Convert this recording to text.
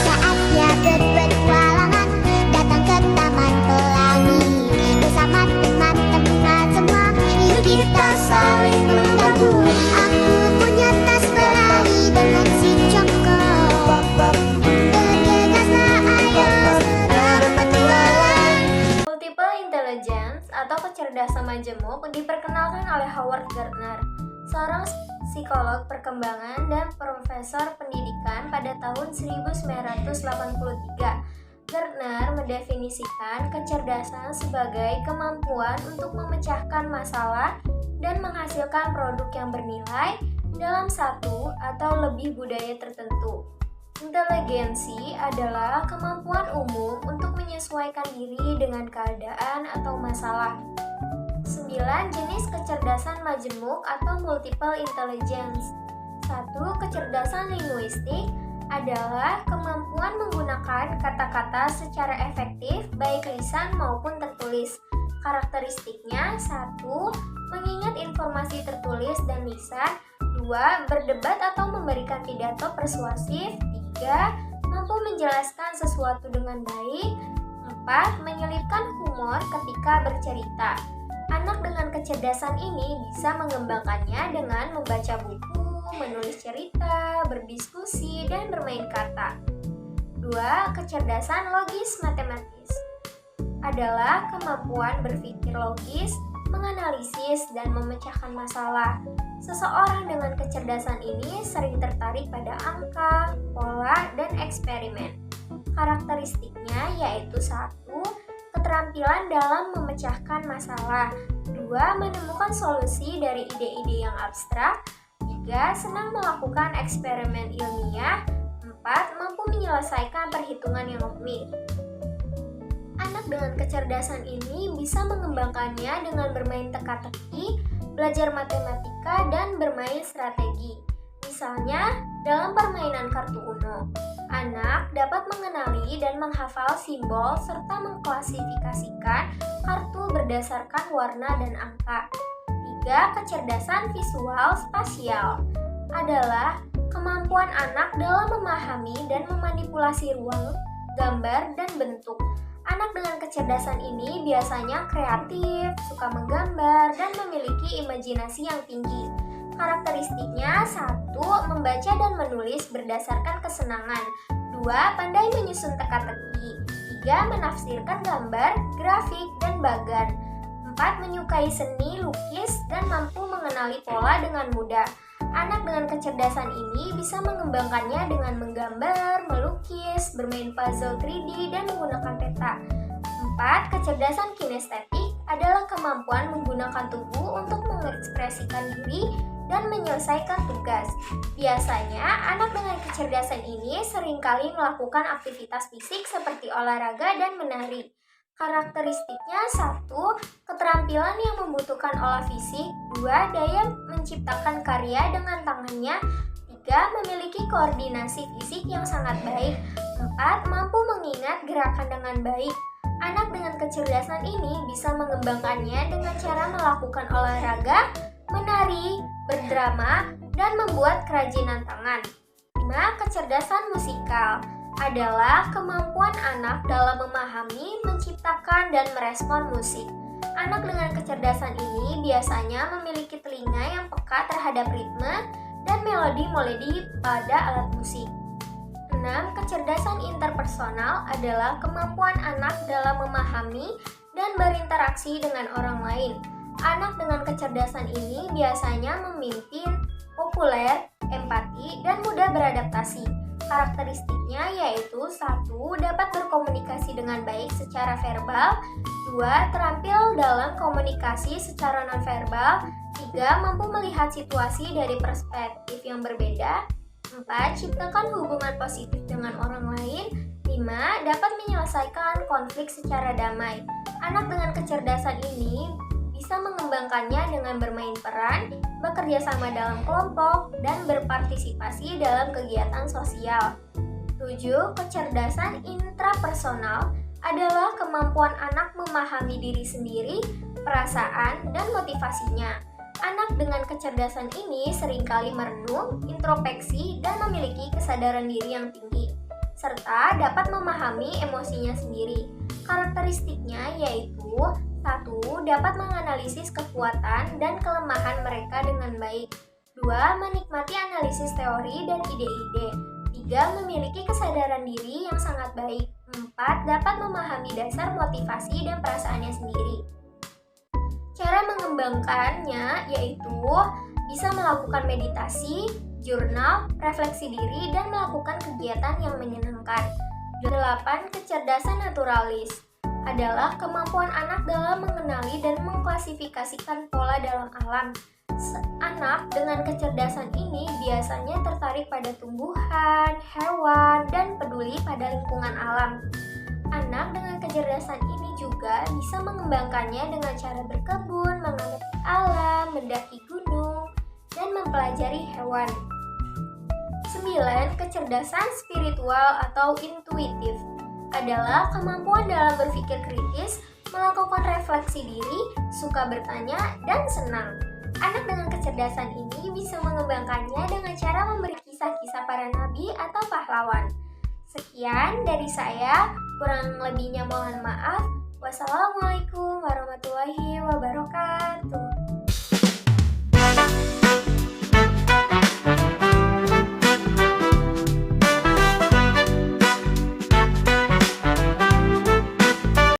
Saatnya berpetualangan, datang ke Taman Pelangi. Bersama teman-teman semua, yuk kita saling membantu. Aku punya tas berlari dengan si Joko. Bergegaslah ayo berpetualang. Multiple intelligence atau kecerdasan majemuk diperkenalkan oleh Howard Gardner, seorang psikolog perkembangan dan profesor pendidikan pada tahun 1983. Gardner mendefinisikan kecerdasan sebagai kemampuan untuk memecahkan masalah dan menghasilkan produk yang bernilai dalam satu atau lebih budaya tertentu. Inteligensi adalah kemampuan umum untuk menyesuaikan diri dengan keadaan atau masalah. 9 jenis kecerdasan majemuk atau multiple intelligence. 1. Kecerdasan linguistik adalah kemampuan menggunakan kata-kata secara efektif baik lisan maupun tertulis. Karakteristiknya: 1. Mengingat informasi tertulis dan lisan. 2. Berdebat atau memberikan pidato persuasif. 3. Mampu menjelaskan sesuatu dengan baik. 4. Menyelipkan humor ketika bercerita. Anak dengan kecerdasan ini bisa mengembangkannya dengan membaca buku, menulis cerita, berdiskusi, dan bermain kata. 2. Kecerdasan logis matematis adalah kemampuan berpikir logis, menganalisis, dan memecahkan masalah. Seseorang dengan kecerdasan ini sering tertarik pada angka, pola, dan eksperimen. Karakteristiknya yaitu: 1. Keterampilan dalam memecahkan masalah. 2. Menemukan solusi dari ide-ide yang abstrak. 3. Senang melakukan eksperimen ilmiah. 4. Mampu menyelesaikan perhitungan yang rumit. Anak dengan kecerdasan ini bisa mengembangkannya dengan bermain teka-teki, belajar matematika, dan bermain strategi. Misalnya, dalam permainan kartu Uno, anak dapat mengenali dan menghafal simbol serta mengklasifikasikan kartu berdasarkan warna dan angka. 3. Kecerdasan visual spasial adalah kemampuan anak dalam memahami dan memanipulasi ruang, gambar, dan bentuk. Anak dengan kecerdasan ini biasanya kreatif, suka menggambar, dan memiliki imajinasi yang tinggi. Karakteristiknya: 1. Membaca dan menulis berdasarkan kesenangan. 2. Pandai menyusun teka-teki. 3. Menafsirkan gambar, grafik, dan bagan. 4. Menyukai seni, lukis, dan mampu mengenali pola dengan mudah. Anak dengan kecerdasan ini bisa mengembangkannya dengan menggambar, melukis, bermain puzzle 3D, dan menggunakan peta. 4. Kecerdasan kinestetik adalah kemampuan menggunakan tubuh untuk mengekspresikan diri dan menyelesaikan tugas. Biasanya, anak dengan kecerdasan ini seringkali melakukan aktivitas fisik seperti olahraga dan menari. Karakteristiknya: 1. Keterampilan yang membutuhkan olah fisik. 2. Daya menciptakan karya dengan tangannya. 3. Memiliki koordinasi fisik yang sangat baik. 4. Mampu mengingat gerakan dengan baik. Anak dengan kecerdasan ini bisa mengembangkannya dengan cara melakukan olahraga, menari, berdrama, dan membuat kerajinan tangan. 5. Kecerdasan musikal adalah kemampuan anak dalam memahami, menciptakan, dan merespon musik. Anak dengan kecerdasan ini biasanya memiliki telinga yang peka terhadap ritme dan melodi-melodi pada alat musik. 6. Kecerdasan interpersonal adalah kemampuan anak dalam memahami dan berinteraksi dengan orang lain. Anak dengan kecerdasan ini biasanya memimpin, populer, empati, dan mudah beradaptasi. Karakteristiknya yaitu: 1. Dapat berkomunikasi dengan baik secara verbal. 2. Terampil dalam komunikasi secara nonverbal. 3. Mampu melihat situasi dari perspektif yang berbeda. 4. Ciptakan hubungan positif dengan orang lain. 5. Dapat menyelesaikan konflik secara damai. Anak dengan kecerdasan ini bisa mengembangkannya dengan bermain peran, bekerja sama dalam kelompok, dan berpartisipasi dalam kegiatan sosial. 7. Kecerdasan intrapersonal adalah kemampuan anak memahami diri sendiri, perasaan, dan motivasinya. Anak dengan kecerdasan ini seringkali merenung, introspeksi, dan memiliki kesadaran diri yang tinggi, serta dapat memahami emosinya sendiri. Karakteristiknya yaitu: 1. Dapat menganalisis kekuatan dan kelemahan mereka dengan baik. 2. Menikmati analisis teori dan ide-ide. 3. Memiliki kesadaran diri yang sangat baik. 4. Dapat memahami dasar motivasi dan perasaannya sendiri. Cara mengembangkannya yaitu bisa melakukan meditasi, jurnal, refleksi diri, dan melakukan kegiatan yang menyenangkan. 8. Kecerdasan naturalis adalah kemampuan anak dalam mengenali dan mengklasifikasikan pola dalam alam. Anak dengan kecerdasan ini biasanya tertarik pada tumbuhan, hewan, dan peduli pada lingkungan alam. Anak dengan kecerdasan ini juga bisa mengembangkannya dengan cara berkebun, mengamati alam, mendaki gunung, dan mempelajari hewan. 9. Kecerdasan spiritual atau intuitif adalah kemampuan dalam berpikir kritis, melakukan refleksi diri, suka bertanya, dan senang. Anak dengan kecerdasan ini bisa mengembangkannya dengan cara memberi kisah-kisah para nabi atau pahlawan. Sekian dari saya, kurang lebihnya mohon maaf. Wassalamualaikum warahmatullahi wabarakatuh.